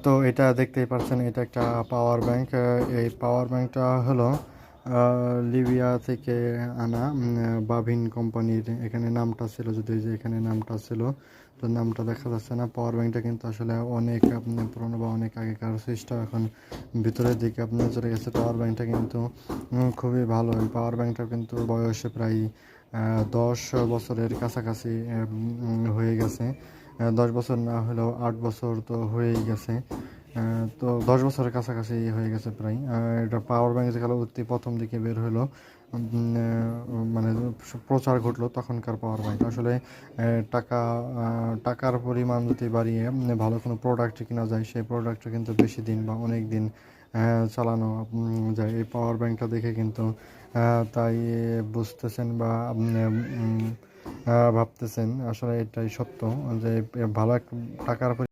তো এটা দেখতেই পাচ্ছেন, এটা একটা পাওয়ার ব্যাংক। এই পাওয়ার ব্যাংকটা হলো লিবিয়া থেকে আনা, বাভিন কোম্পানির। এখানে নামটা ছিল, যদি এই যে এখানে নামটা ছিল, তো নামটা দেখা যাচ্ছে না। পাওয়ার ব্যাংকটা কিন্তু আসলে অনেক পুরনো বা অনেক আগেকার সুইচটা এখন ভিতরের দিকে আপনার চলে গেছে। পাওয়ার ব্যাংকটা কিন্তু খুবই ভালো। এই পাওয়ার ব্যাংকটা কিন্তু বয়সে প্রায় 10 বছরের কাছাকাছি হয়ে গেছে। 10 বছর না হলেও 8 বছর তো হয়েই গেছে। তো 10 বছরের কাছাকাছি হয়ে গেছে প্রায়। এটা পাওয়ার ব্যাংক যেগুলো অতি প্রথম দিকে বের হলো, মানে প্রচার ঘটলো তখনকার পাওয়ার ব্যাংক। আসলে টাকার পরিমাণ যদি বাড়িয়ে ভালো কোনো প্রোডাক্ট কিনা যায়, সেই প্রোডাক্টটা কিন্তু বেশি দিন বা অনেক দিন চালানো যায় এই পাওয়ার ব্যাংকটা দেখে কিন্তু। তাই বুঝতেছেন বা ভাবতেছেন, আসলে এটাই সত্য যে ভালো একটা টাকার